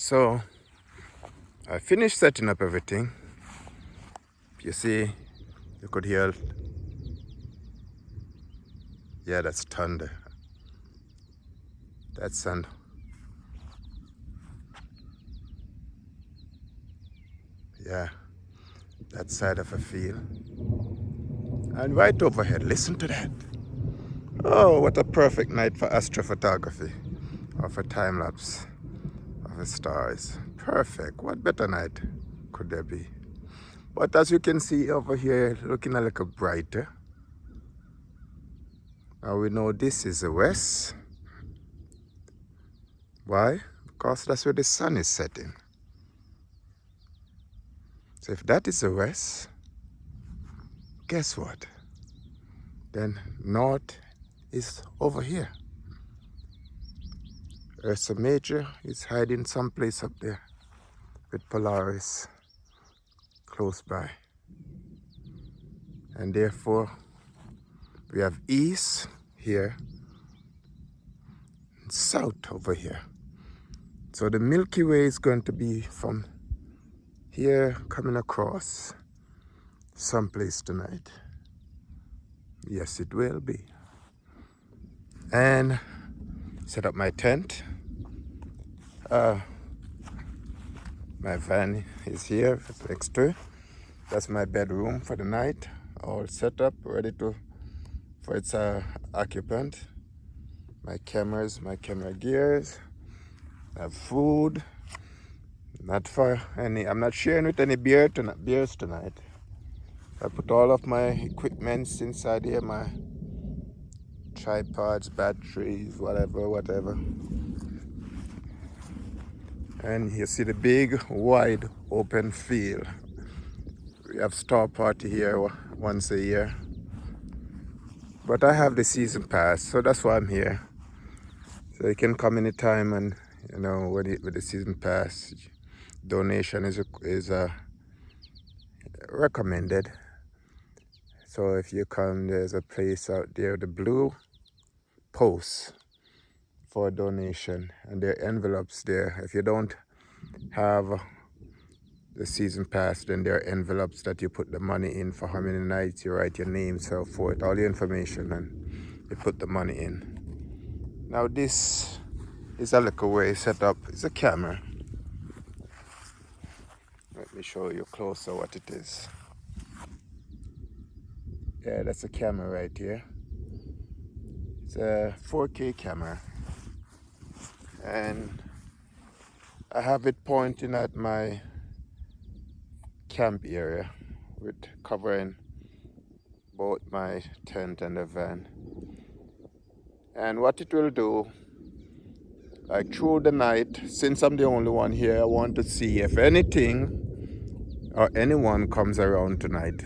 So I finished setting up everything. You see, you could hear, yeah, that's thunder. That's sun. Yeah, that side of a field. And right overhead, listen to that. Oh, what a perfect night for astrophotography or for time lapse of the stars. Perfect. What better night could there be? But as you can see over here, looking a little brighter. Now we know this is the west. Why? Because that's where the sun is setting. So if that is the west, guess what? Then north is over here. Ursa Major is hiding someplace up there with Polaris close by. And therefore, we have east here and south over here. So the Milky Way is going to be from here coming across someplace tonight. Yes, it will be. And set up my tent. My van is here next to it. That's my bedroom for the night. All set up, ready for its occupant. My cameras, my camera gears. I have food. Not for any. I'm not sharing with any beers tonight. I put all of my equipments inside here. My tripods, batteries, whatever. And you see the big, wide, open field. We have star party here once a year. But I have the season pass, so that's why I'm here. So you can come anytime, and you know, with the season pass, donation is recommended. So if you come, there's a place out there, the blue post for donation, and there are envelopes there. If you don't have the season pass, then there are envelopes that you put the money in for how many nights, you write your name, so forth, all the information, and you put the money in. Now this is a little way set up. It's a camera. Let me show you closer what it is. Yeah, that's a camera right here. It's a 4K camera. And I have it pointing at my camp area with covering both my tent and the van. And what it will do, like through the night, since I'm the only one here, I want to see if anything or anyone comes around tonight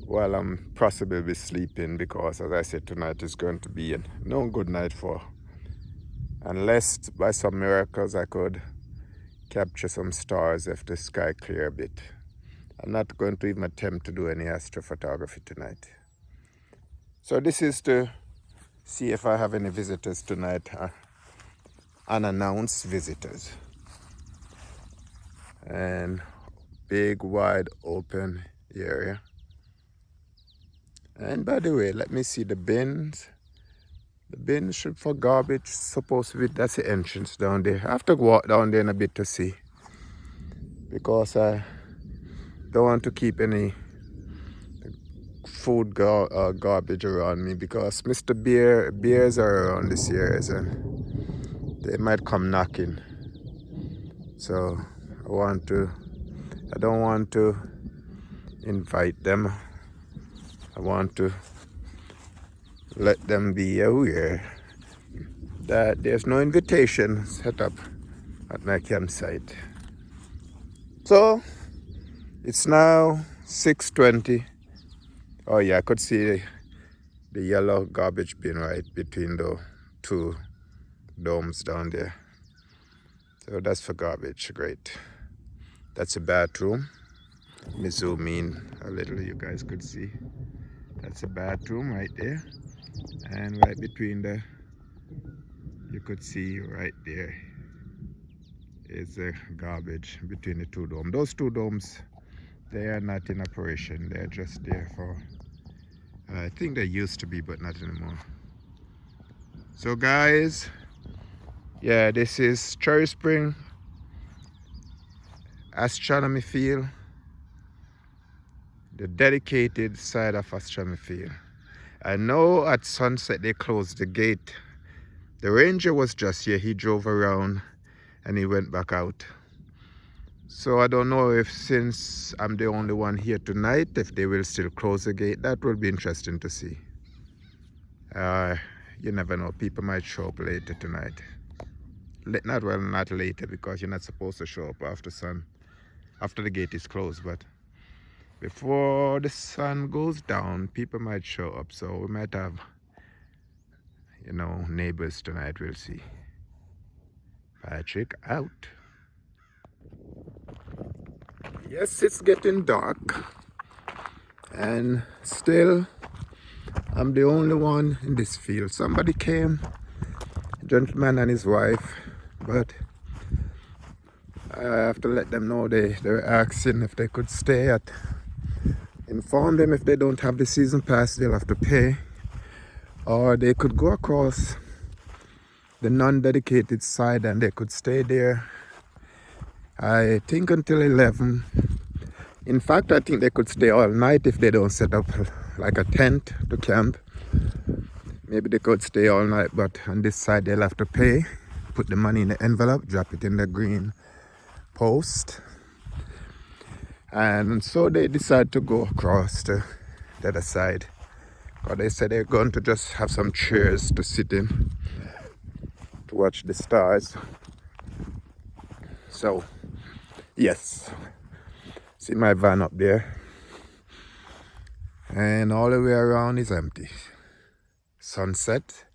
while I'm possibly sleeping, because as I said, tonight is going to be no good night for, unless by some miracles I could capture some stars if the sky clear a bit. I'm not going to even attempt to do any astrophotography tonight. So this is to see if I have any visitors tonight, unannounced visitors. And big, wide, open area. And by the way, let me see the bins. The bins should for garbage supposed to be, that's the entrance down there. I have to walk down there in a bit to see, because I don't want to keep any food garbage around me, because Mr. Bears are around this area and they might come knocking. So I don't want to invite them. I want to let them be aware that there's no invitation set up at my campsite. So it's now 6:20. Oh yeah, I could see the yellow garbage bin right between the two domes down there. So that's for garbage, great. That's a bathroom. Let me zoom in a little, you guys could see. That's a bathroom right there. And right between you could see right there, is the garbage between the two domes. Those two domes, they are not in operation. They're just there for, I think they used to be, but not anymore. So guys, yeah, this is Cherry Spring Astronomy Field, the dedicated side of Astronomy Field. I know at sunset they closed the gate. The ranger was just here. He drove around and he went back out. So I don't know if, since I'm the only one here tonight, if they will still close the gate. That will be interesting to see. You never know. People might show up later tonight. Not later, because you're not supposed to show up after the gate is closed. But before the sun goes down, people might show up. So we might have, you know, neighbors tonight. We'll see. Patrick out. Yes, it's getting dark, and still I'm the only one in this field. Somebody came, a gentleman and his wife, but I have to let them know they were asking if they could stay. Inform them if they don't have the season pass, they'll have to pay, or they could go across the non-dedicated side and they could stay there, I think, until 11. In fact, I think they could stay all night if they don't set up like a tent to camp. Maybe they could stay all night, but on this side they'll have to pay, put the money in the envelope, drop it in the green post. And so they decide to go across to the other side. Or they said they're going to just have some chairs to sit in to watch the stars. So, yes. See my van up there. And all the way around is empty. Sunset.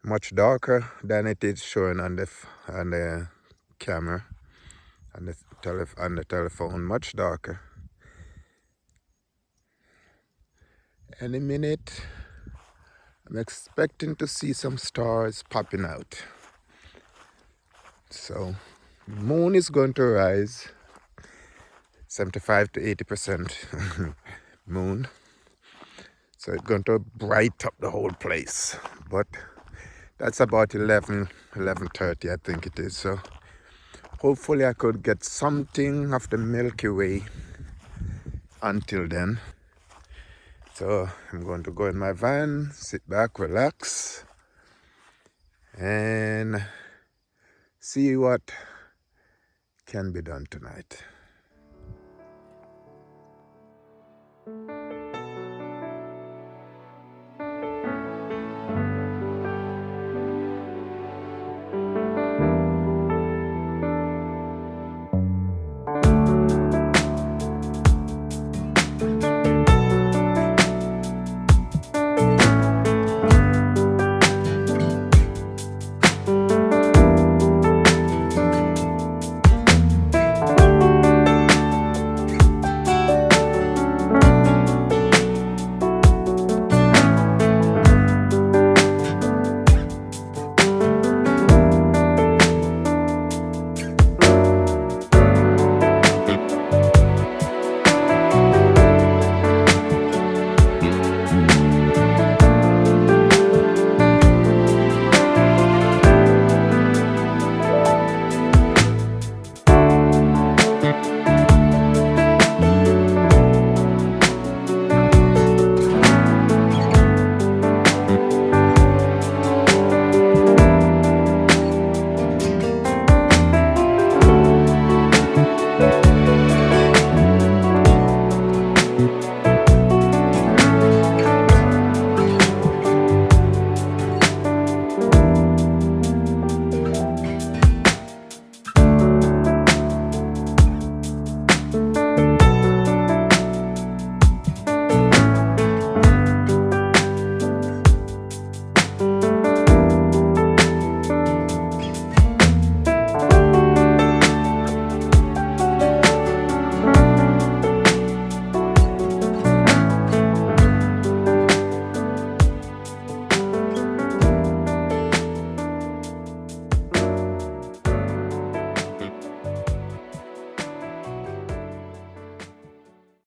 Much darker than it is showing on the camera, on the telephone. Much darker. Any minute, I'm expecting to see some stars popping out. So, moon is going to rise, 75 to 80% moon. So it's going to bright up the whole place. But that's about 11:30, I think it is. So hopefully I could get something of the Milky Way until then. So I'm going to go in my van, sit back, relax, and see what can be done tonight.